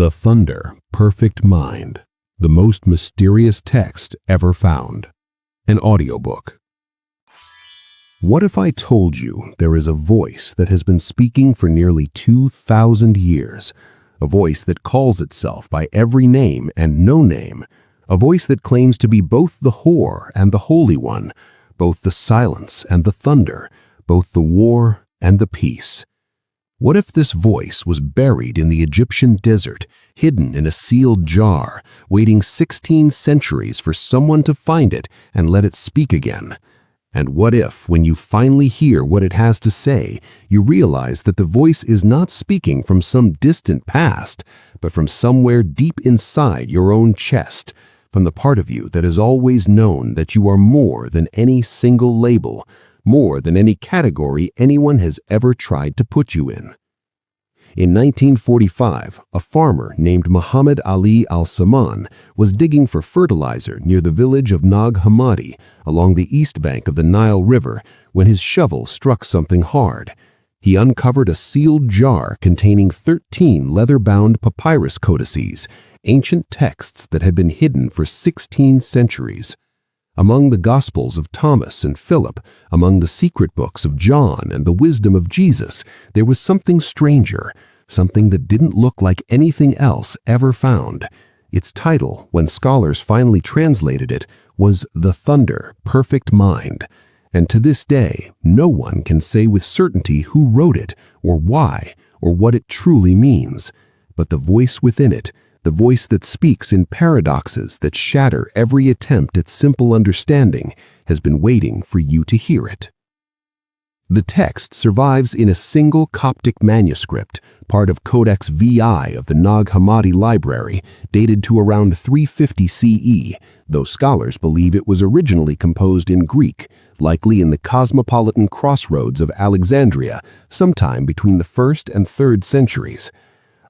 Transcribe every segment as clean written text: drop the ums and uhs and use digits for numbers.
The Thunder, Perfect Mind, the most mysterious text ever found. An audiobook. What if I told you there is a voice that has been speaking for nearly 2,000 years, a voice that calls itself by every name and no name, a voice that claims to be both the whore and the Holy One, both the silence and the thunder, both the war and the peace? What if this voice was buried in the Egyptian desert, hidden in a sealed jar, waiting 16 centuries for someone to find it and let it speak again? And what if, when you finally hear what it has to say, you realize that the voice is not speaking from some distant past, but from somewhere deep inside your own chest, from the part of you that has always known that you are more than any single label, more than any category anyone has ever tried to put you in? In 1945, a farmer named Muhammad Ali al-Saman was digging for fertilizer near the village of Nag Hammadi along the east bank of the Nile River when his shovel struck something hard. He uncovered a sealed jar containing 13 leather-bound papyrus codices, ancient texts that had been hidden for 16 centuries. Among the Gospels of Thomas and Philip, among the secret books of John and the wisdom of Jesus, there was something stranger, something that didn't look like anything else ever found. Its title, when scholars finally translated it, was The Thunder, Perfect Mind. And to this day, no one can say with certainty who wrote it, or why, or what it truly means. But the voice within it, the voice that speaks in paradoxes that shatter every attempt at simple understanding, has been waiting for you to hear it. The text survives in a single Coptic manuscript, part of Codex VI of the Nag Hammadi library, dated to around 350 CE, though scholars believe it was originally composed in Greek, likely in the cosmopolitan crossroads of Alexandria, sometime between the 1st and 3rd centuries.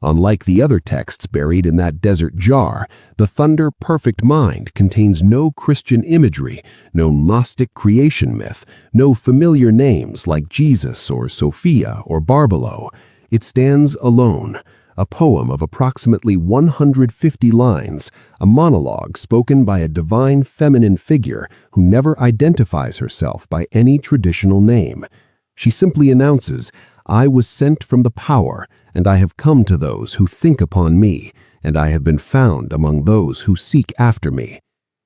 Unlike the other texts buried in that desert jar, the Thunder Perfect Mind contains no Christian imagery, no Gnostic creation myth, no familiar names like Jesus or Sophia or Barbelo. It stands alone, a poem of approximately 150 lines, a monologue spoken by a divine feminine figure who never identifies herself by any traditional name. She simply announces, "I was sent from the power, and I have come to those who think upon me, and I have been found among those who seek after me."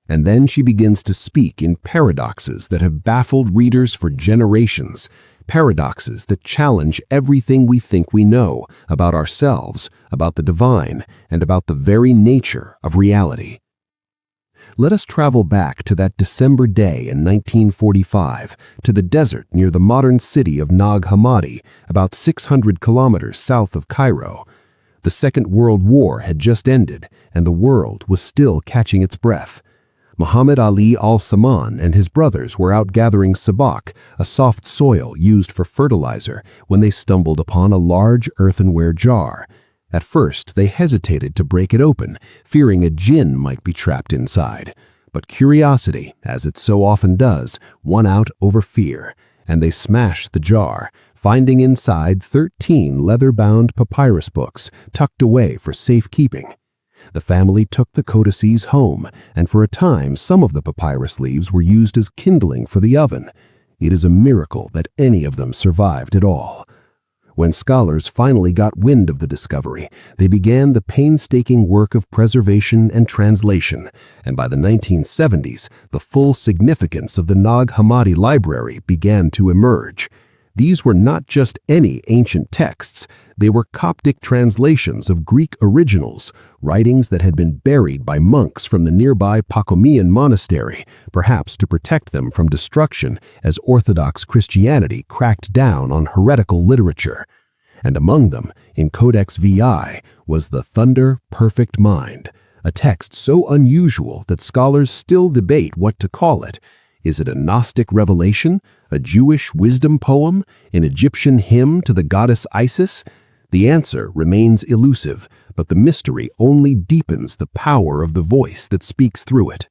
And then she begins to speak in paradoxes that have baffled readers for generations, paradoxes that challenge everything we think we know about ourselves, about the divine, and about the very nature of reality. Let us travel back to that December day in 1945, to the desert near the modern city of Nag Hammadi, about 600 kilometers south of Cairo. The Second World War had just ended, and the world was still catching its breath. Muhammad Ali al-Saman and his brothers were out gathering sabak, a soft soil used for fertilizer, when they stumbled upon a large earthenware jar. At first, they hesitated to break it open, fearing a jinn might be trapped inside. But curiosity, as it so often does, won out over fear, and they smashed the jar, finding inside 13 leather-bound papyrus books tucked away for safekeeping. The family took the codices home, and for a time some of the papyrus leaves were used as kindling for the oven. It is a miracle that any of them survived at all. When scholars finally got wind of the discovery, they began the painstaking work of preservation and translation, and by the 1970s, the full significance of the Nag Hammadi library began to emerge. These were not just any ancient texts, they were Coptic translations of Greek originals, writings that had been buried by monks from the nearby Pachomian monastery, perhaps to protect them from destruction as Orthodox Christianity cracked down on heretical literature. And among them, in Codex VI, was the Thunder Perfect Mind, a text so unusual that scholars still debate what to call it. Is it a Gnostic revelation, a Jewish wisdom poem, an Egyptian hymn to the goddess Isis? The answer remains elusive, but the mystery only deepens the power of the voice that speaks through it.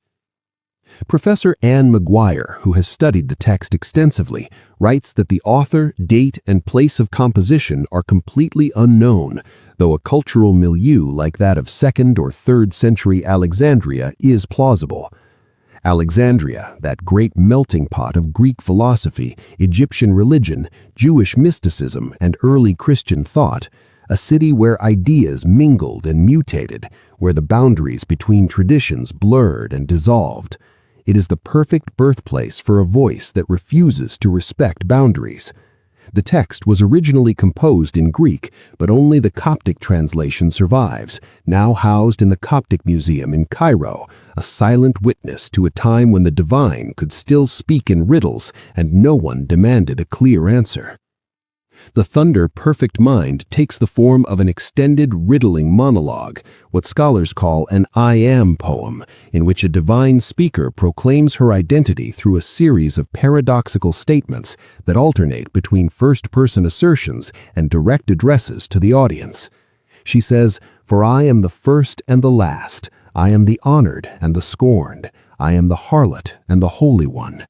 Professor Anne Maguire, who has studied the text extensively, writes that the author, date, and place of composition are completely unknown, though a cultural milieu like that of 2nd or 3rd century Alexandria is plausible. Alexandria, that great melting pot of Greek philosophy, Egyptian religion, Jewish mysticism, and early Christian thought, a city where ideas mingled and mutated, where the boundaries between traditions blurred and dissolved. It is the perfect birthplace for a voice that refuses to respect boundaries. The text was originally composed in Greek, but only the Coptic translation survives, now housed in the Coptic Museum in Cairo, a silent witness to a time when the divine could still speak in riddles and no one demanded a clear answer. The Thunder Perfect Mind takes the form of an extended riddling monologue, what scholars call an I am poem, in which a divine speaker proclaims her identity through a series of paradoxical statements that alternate between first-person assertions and direct addresses to the audience. She says, "For I am the first and the last, I am the honored and the scorned, I am the harlot and the holy one."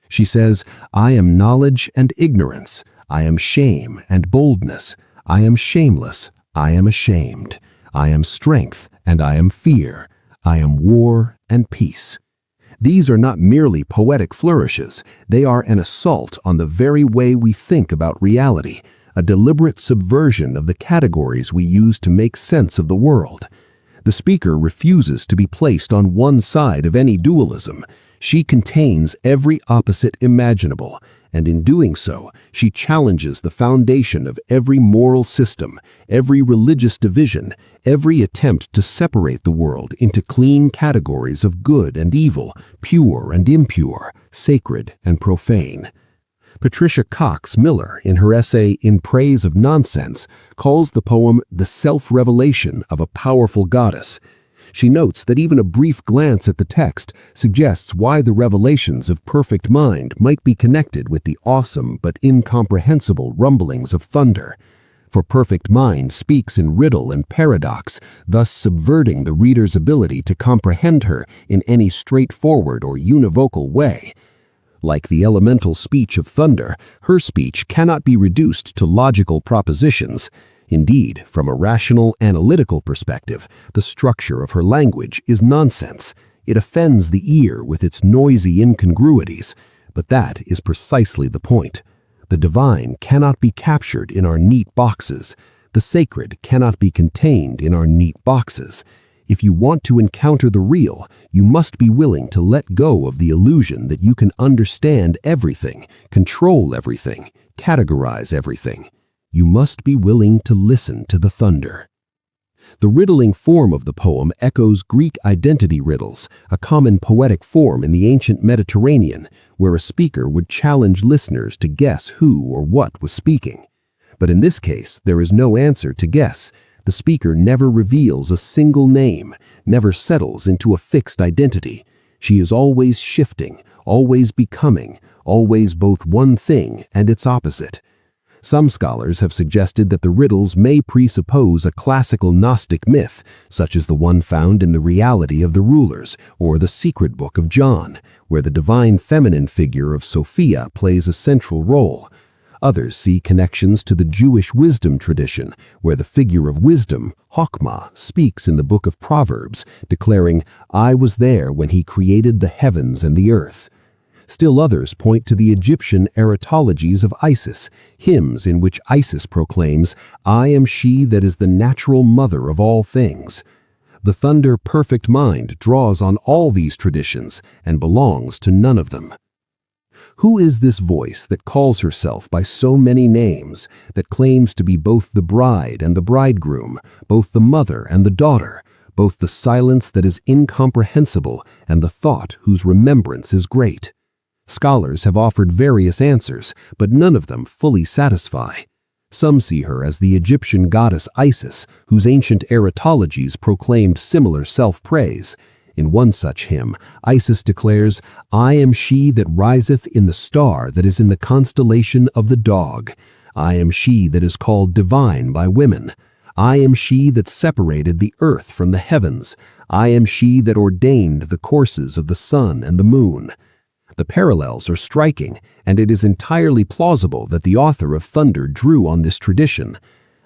She says, "I am knowledge and ignorance, I am shame and boldness, I am shameless, I am ashamed, I am strength and I am fear, I am war and peace." These are not merely poetic flourishes, they are an assault on the very way we think about reality, a deliberate subversion of the categories we use to make sense of the world. The speaker refuses to be placed on one side of any dualism. She contains every opposite imaginable, and in doing so, she challenges the foundation of every moral system, every religious division, every attempt to separate the world into clean categories of good and evil, pure and impure, sacred and profane. Patricia Cox Miller, in her essay In Praise of Nonsense, calls the poem the self-revelation of a powerful goddess. She notes that even a brief glance at the text suggests why the revelations of perfect mind might be connected with the awesome but incomprehensible rumblings of thunder. For perfect mind speaks in riddle and paradox, thus subverting the reader's ability to comprehend her in any straightforward or univocal way. Like the elemental speech of thunder, her speech cannot be reduced to logical propositions. Indeed, from a rational, analytical perspective, the structure of her language is nonsense. It offends the ear with its noisy incongruities, but that is precisely the point. The divine cannot be captured in our neat boxes. The sacred cannot be contained in our neat boxes. If you want to encounter the real, you must be willing to let go of the illusion that you can understand everything, control everything, categorize everything. You must be willing to listen to the thunder. The riddling form of the poem echoes Greek identity riddles, a common poetic form in the ancient Mediterranean, where a speaker would challenge listeners to guess who or what was speaking. But in this case, there is no answer to guess. The speaker never reveals a single name, never settles into a fixed identity. She is always shifting, always becoming, always both one thing and its opposite. Some scholars have suggested that the riddles may presuppose a classical Gnostic myth, such as the one found in the Reality of the Rulers or the Secret Book of John, where the divine feminine figure of Sophia plays a central role. Others see connections to the Jewish wisdom tradition, where the figure of wisdom, Chokhmah, speaks in the book of Proverbs, declaring, "I was there when he created the heavens and the earth." Still others point to the Egyptian erotologies of Isis, hymns in which Isis proclaims, "I am she that is the natural mother of all things." The Thunder Perfect Mind draws on all these traditions and belongs to none of them. Who is this voice that calls herself by so many names, that claims to be both the bride and the bridegroom, both the mother and the daughter, both the silence that is incomprehensible and the thought whose remembrance is great? Scholars have offered various answers, but none of them fully satisfy. Some see her as the Egyptian goddess Isis, whose ancient erotologies proclaimed similar self-praise. In one such hymn, Isis declares, "I am she that riseth in the star that is in the constellation of the dog. I am she that is called divine by women. I am she that separated the earth from the heavens. I am she that ordained the courses of the sun and the moon. The parallels are striking, and it is entirely plausible that the author of Thunder drew on this tradition.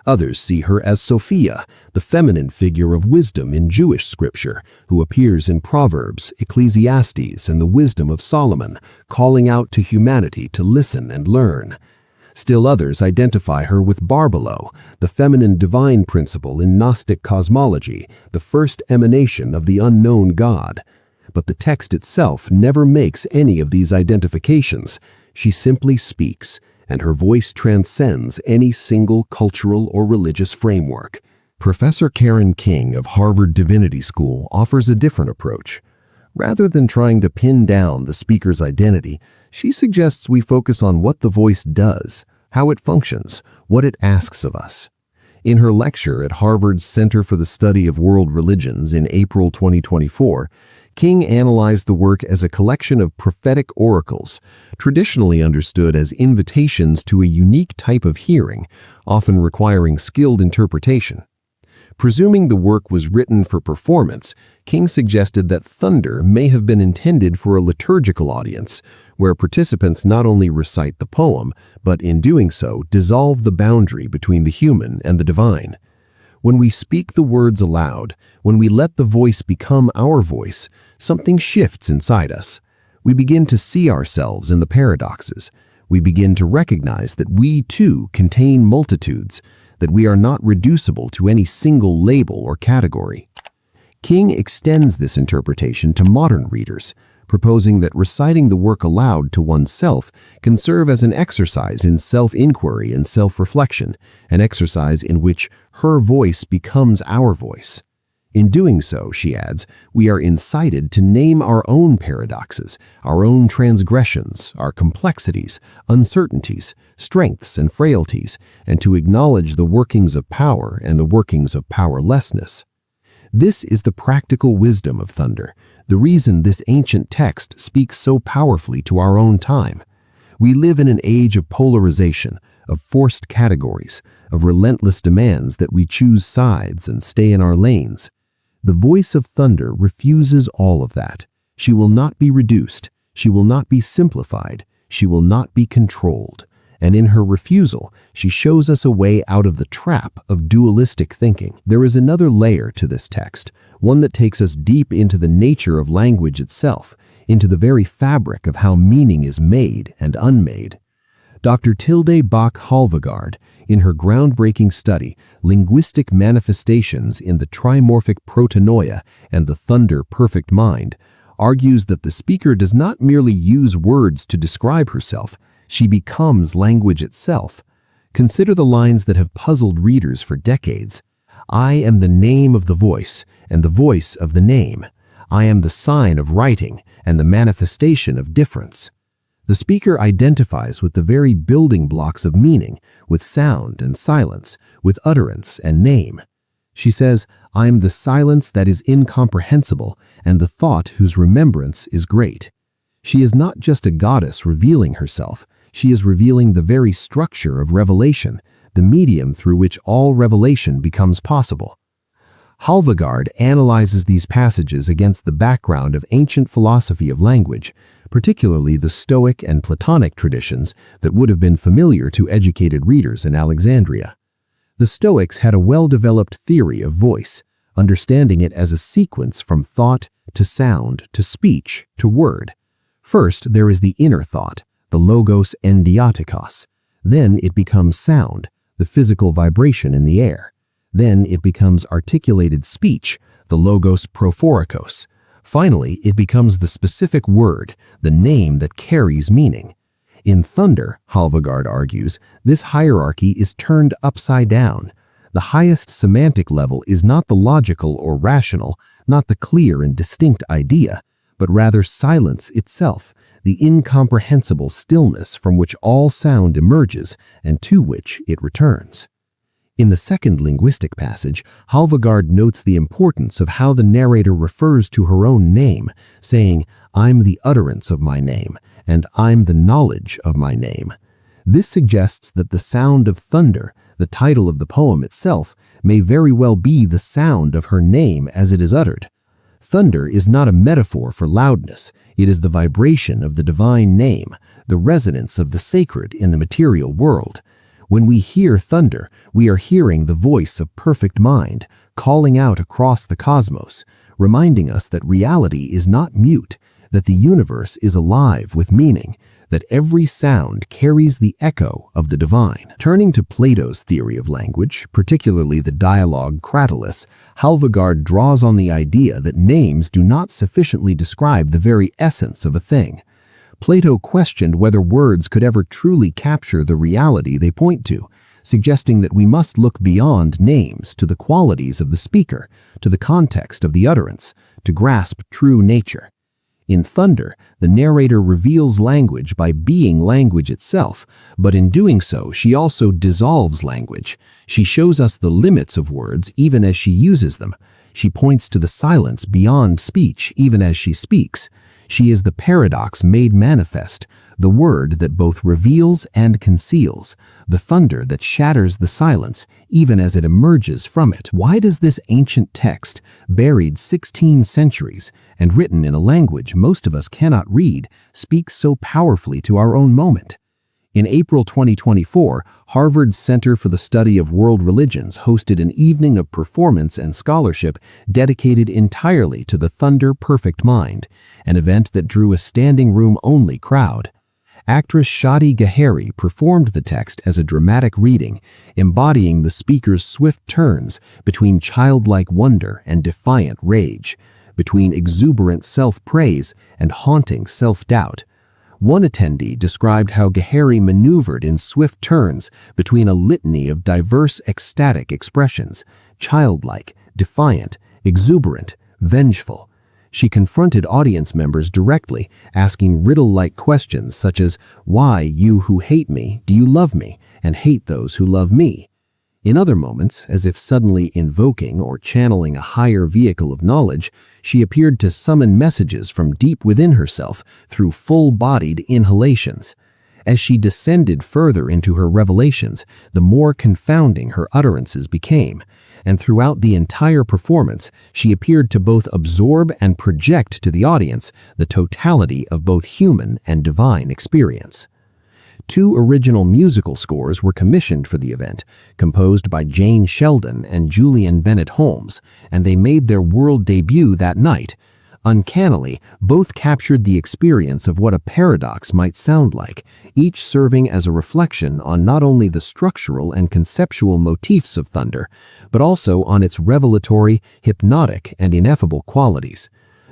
Others see her as Sophia, the feminine figure of wisdom in Jewish scripture, who appears in Proverbs, Ecclesiastes, and the Wisdom of Solomon, calling out to humanity to listen and learn. Still others identify her with Barbelo, the feminine divine principle in Gnostic cosmology, the first emanation of the unknown God. But the text itself never makes any of these identifications. She simply speaks, and her voice transcends any single cultural or religious framework. Professor Karen King of Harvard Divinity School offers a different approach. Rather than trying to pin down the speaker's identity, she suggests we focus on what the voice does, how it functions, what it asks of us. In her lecture at Harvard's Center for the Study of World Religions in April 2024, King analyzed the work as a collection of prophetic oracles, traditionally understood as invitations to a unique type of hearing, often requiring skilled interpretation. Presuming the work was written for performance, King suggested that Thunder may have been intended for a liturgical audience, where participants not only recite the poem, but in doing so dissolve the boundary between the human and the divine. When we speak the words aloud, when we let the voice become our voice, something shifts inside us. We begin to see ourselves in the paradoxes. We begin to recognize that we too contain multitudes, that we are not reducible to any single label or category. King extends this interpretation to modern readers, proposing that reciting the work aloud to oneself can serve as an exercise in self-inquiry and self-reflection, an exercise in which her voice becomes our voice. In doing so, she adds, we are incited to name our own paradoxes, our own transgressions, our complexities, uncertainties, strengths and frailties, and to acknowledge the workings of power and the workings of powerlessness. This is the practical wisdom of Thunder, the reason this ancient text speaks so powerfully to our own time. We live in an age of polarization, of forced categories, of relentless demands that we choose sides and stay in our lanes. The voice of Thunder refuses all of that. She will not be reduced. She will not be simplified. She will not be controlled. And in her refusal, she shows us a way out of the trap of dualistic thinking. There is another layer to this text, one that takes us deep into the nature of language itself, into the very fabric of how meaning is made and unmade. Dr. Tilde Bach-Halvegard, in her groundbreaking study, Linguistic Manifestations in the Trimorphic Protonoia and the Thunder Perfect Mind, argues that the speaker does not merely use words to describe herself, she becomes language itself. Consider the lines that have puzzled readers for decades. I am the name of the voice, and the voice of the name. I am the sign of writing, and the manifestation of difference. The speaker identifies with the very building blocks of meaning, with sound and silence, with utterance and name. She says, I am the silence that is incomprehensible, and the thought whose remembrance is great. She is not just a goddess revealing herself, she is revealing the very structure of revelation, the medium through which all revelation becomes possible. Halvegard analyzes these passages against the background of ancient philosophy of language, particularly the Stoic and Platonic traditions that would have been familiar to educated readers in Alexandria. The Stoics had a well-developed theory of voice, understanding it as a sequence from thought to sound to speech to word. First, there is the inner thought, the logos endiatikos. Then it becomes sound, the physical vibration in the air. Then it becomes articulated speech, the logos prophorikos. Finally, it becomes the specific word, the name that carries meaning. In Thunder, Halvegard argues, this hierarchy is turned upside down. The highest semantic level is not the logical or rational, not the clear and distinct idea, but rather silence itself, the incomprehensible stillness from which all sound emerges and to which it returns. In the second linguistic passage, Halvegard notes the importance of how the narrator refers to her own name, saying, I'm the utterance of my name, and I'm the knowledge of my name. This suggests that the sound of thunder, The title of the poem itself may very well be the sound of her name as it is uttered. Thunder is not a metaphor for loudness. It is the vibration of the divine name, the resonance of the sacred in the material world. When we hear thunder, we are hearing the voice of perfect mind, calling out across the cosmos, reminding us that reality is not mute, that the universe is alive with meaning, that every sound carries the echo of the divine. Turning to Plato's theory of language, particularly the dialogue Cratylus, Halvagard draws on the idea that names do not sufficiently describe the very essence of a thing. Plato questioned whether words could ever truly capture the reality they point to, suggesting that we must look beyond names to the qualities of the speaker, to the context of the utterance, to grasp true nature. In Thunder, the narrator reveals language by being language itself, but in doing so, she also dissolves language. She shows us the limits of words even as she uses them. She points to the silence beyond speech even as she speaks. She is the paradox made manifest, the word that both reveals and conceals, the thunder that shatters the silence even as it emerges from it. Why does this ancient text, buried 16 centuries and written in a language most of us cannot read, speak so powerfully to our own moment? In April 2024, Harvard's Center for the Study of World Religions hosted an evening of performance and scholarship dedicated entirely to the Thunder Perfect Mind, an event that drew a standing room-only crowd. Actress Shadi Gahari performed the text as a dramatic reading, embodying the speaker's swift turns between childlike wonder and defiant rage, between exuberant self-praise and haunting self-doubt. One attendee described how Gahari maneuvered in swift turns between a litany of diverse ecstatic expressions, childlike, defiant, exuberant, vengeful. She confronted audience members directly, asking riddle-like questions such as, "Why, you who hate me, do you love me, and hate those who love me?" In other moments, as if suddenly invoking or channeling a higher vehicle of knowledge, she appeared to summon messages from deep within herself through full-bodied inhalations. As she descended further into her revelations, the more confounding her utterances became, and throughout the entire performance, she appeared to both absorb and project to the audience the totality of both human and divine experience. 2 original musical scores were commissioned for the event, composed by Jane Sheldon and Julian Bennett Holmes, and they made their world debut that night. Uncannily, both captured the experience of what a paradox might sound like, each serving as a reflection on not only the structural and conceptual motifs of thunder, but also on its revelatory, hypnotic, and ineffable qualities.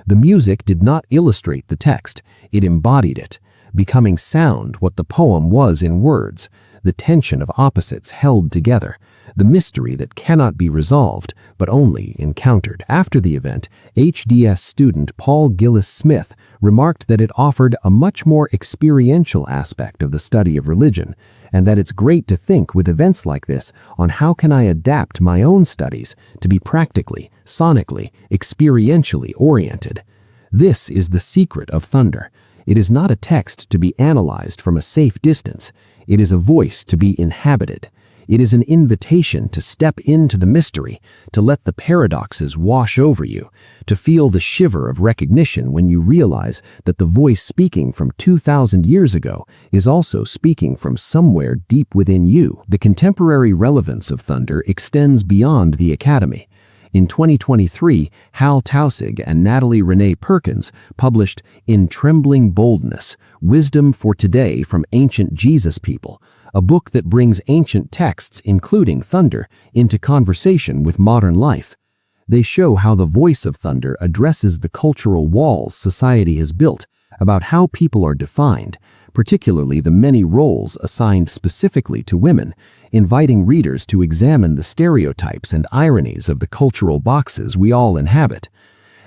The music did not illustrate the text, it embodied it, becoming sound what the poem was in words, the tension of opposites held together, the mystery that cannot be resolved, but only encountered. After the event, HDS student Paul Gillis Smith remarked that it offered a much more experiential aspect of the study of religion, and that it's great to think with events like this on how can I adapt my own studies to be practically, sonically, experientially oriented. This is the secret of Thunder. It is not a text to be analyzed from a safe distance. It is a voice to be inhabited. It is an invitation to step into the mystery, to let the paradoxes wash over you, to feel the shiver of recognition when you realize that the voice speaking from 2,000 years ago is also speaking from somewhere deep within you. The contemporary relevance of Thunder extends beyond the academy. In 2023, Hal Taussig and Natalie Renee Perkins published In Trembling Boldness, Wisdom for Today from Ancient Jesus People, a book that brings ancient texts, including Thunder, into conversation with modern life. They show how the voice of Thunder addresses the cultural walls society has built about how people are defined, particularly the many roles assigned specifically to women, inviting readers to examine the stereotypes and ironies of the cultural boxes we all inhabit.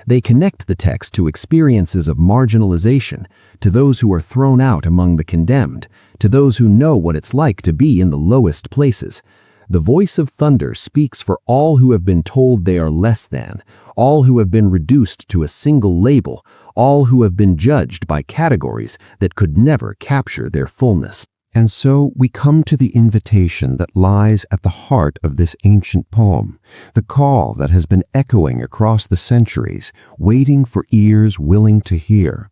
They connect the text to experiences of marginalization, to those who are thrown out among the condemned, to those who know what it's like to be in the lowest places. The voice of Thunder speaks for all who have been told they are less than, all who have been reduced to a single label, all who have been judged by categories that could never capture their fullness. And so we come to the invitation that lies at the heart of this ancient poem, the call that has been echoing across the centuries, waiting for ears willing to hear.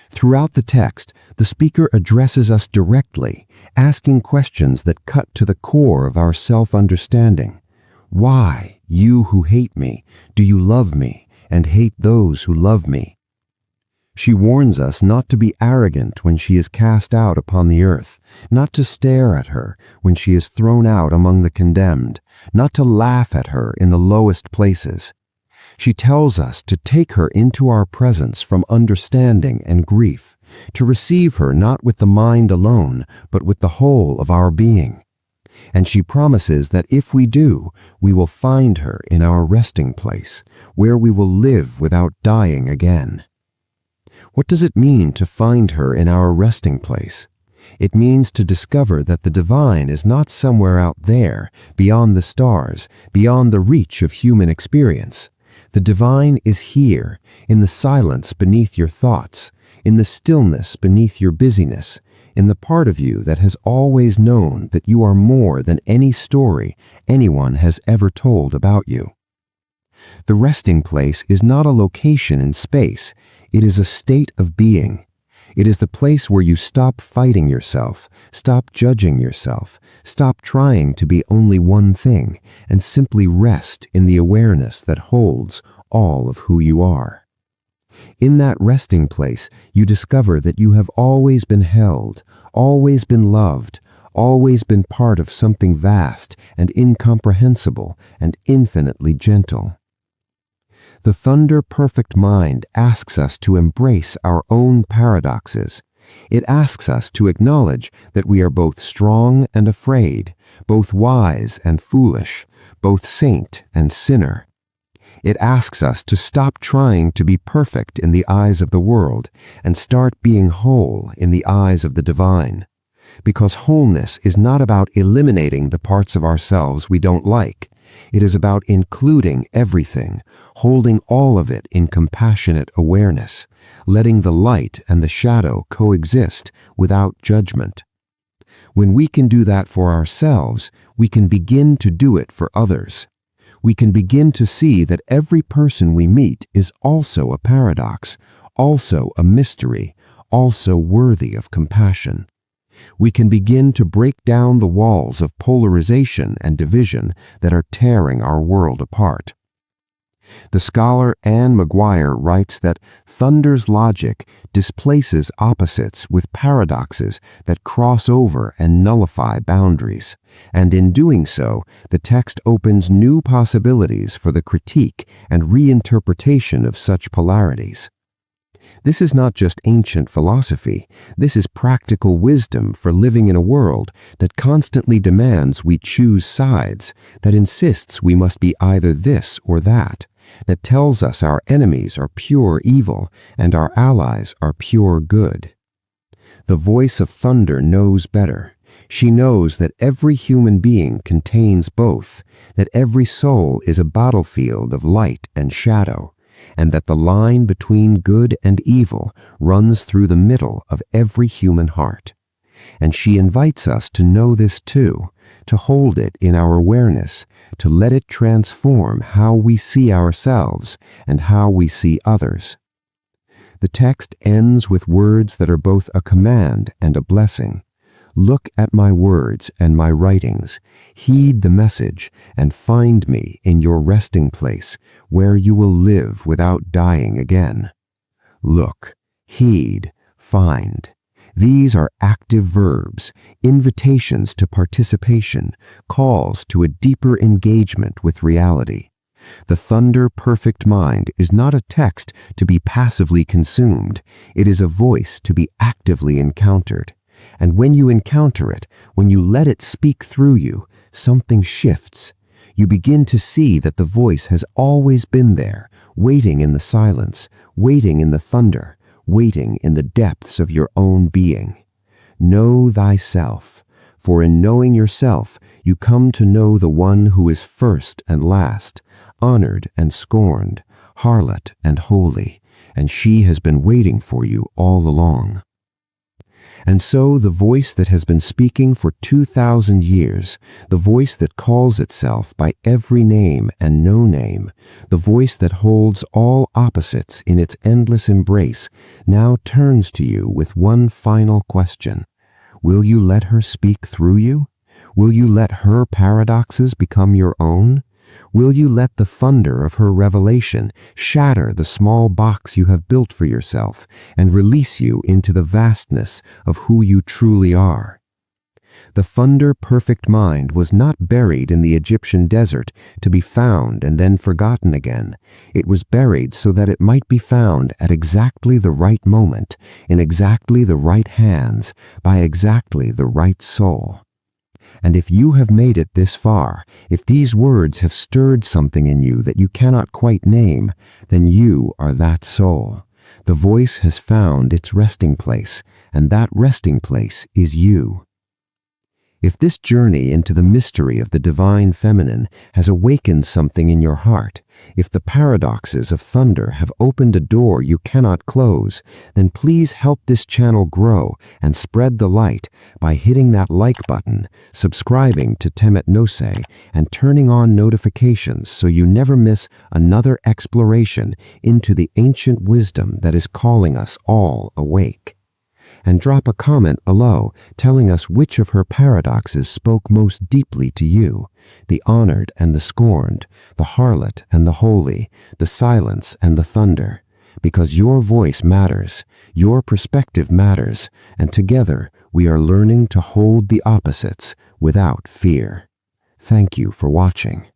Throughout the text, the speaker addresses us directly, asking questions that cut to the core of our self-understanding. Why, you who hate me, do you love me and hate those who love me? She warns us not to be arrogant when she is cast out upon the earth, not to stare at her when she is thrown out among the condemned, not to laugh at her in the lowest places. She tells us to take her into our presence from understanding and grief, to receive her not with the mind alone, but with the whole of our being. And she promises that if we do, we will find her in our resting place, where we will live without dying again. What does it mean to find her in our resting place? It means to discover that the divine is not somewhere out there, beyond the stars, beyond the reach of human experience. The divine is here, in the silence beneath your thoughts, in the stillness beneath your busyness, in the part of you that has always known that you are more than any story anyone has ever told about you. The resting place is not a location in space, it is a state of being. It is the place where you stop fighting yourself, stop judging yourself, stop trying to be only one thing, and simply rest in the awareness that holds all of who you are. In that resting place, you discover that you have always been held, always been loved, always been part of something vast and incomprehensible and infinitely gentle. The thunder-perfect mind asks us to embrace our own paradoxes. It asks us to acknowledge that we are both strong and afraid, both wise and foolish, both saint and sinner. It asks us to stop trying to be perfect in the eyes of the world and start being whole in the eyes of the divine. Because wholeness is not about eliminating the parts of ourselves we don't like. It is about including everything, holding all of it in compassionate awareness, letting the light and the shadow coexist without judgment. When we can do that for ourselves, we can begin to do it for others. We can begin to see that every person we meet is also a paradox, also a mystery, also worthy of compassion. We can begin to break down the walls of polarization and division that are tearing our world apart. The scholar Anne Maguire writes that thunder's logic displaces opposites with paradoxes that cross over and nullify boundaries, and in doing so, the text opens new possibilities for the critique and reinterpretation of such polarities. This is not just ancient philosophy, this is practical wisdom for living in a world that constantly demands we choose sides, that insists we must be either this or that tells us our enemies are pure evil and our allies are pure good. The voice of thunder knows better. She knows that every human being contains both, that every soul is a battlefield of light and shadow, and that the line between good and evil runs through the middle of every human heart. And she invites us to know this too, to hold it in our awareness, to let it transform how we see ourselves and how we see others. The text ends with words that are both a command and a blessing. Look at my words and my writings, heed the message, and find me in your resting place, where you will live without dying again. Look, heed, find. These are active verbs, invitations to participation, calls to a deeper engagement with reality. The thunder-perfect mind is not a text to be passively consumed. It is a voice to be actively encountered. And when you encounter it, when you let it speak through you, something shifts. You begin to see that the voice has always been there, waiting in the silence, waiting in the thunder, waiting in the depths of your own being. Know thyself, for in knowing yourself, you come to know the one who is first and last, honored and scorned, harlot and holy, and she has been waiting for you all along. And so the voice that has been speaking for 2,000 years, the voice that calls itself by every name and no name, the voice that holds all opposites in its endless embrace, now turns to you with one final question. Will you let her speak through you? Will you let her paradoxes become your own? Will you let the thunder of her revelation shatter the small box you have built for yourself and release you into the vastness of who you truly are? The thunder-perfect mind was not buried in the Egyptian desert to be found and then forgotten again. It was buried so that it might be found at exactly the right moment, in exactly the right hands, by exactly the right soul. And if you have made it this far, if these words have stirred something in you that you cannot quite name, then you are that soul. The voice has found its resting place, and that resting place is you. If this journey into the mystery of the divine feminine has awakened something in your heart, if the paradoxes of thunder have opened a door you cannot close, then please help this channel grow and spread the light by hitting that like button, subscribing to Temet Nosce, and turning on notifications so you never miss another exploration into the ancient wisdom that is calling us all awake. And drop a comment below telling us which of her paradoxes spoke most deeply to you: the honored and the scorned, the harlot and the holy, the silence and the thunder. Because your voice matters, your perspective matters, and together we are learning to hold the opposites without fear. Thank you for watching.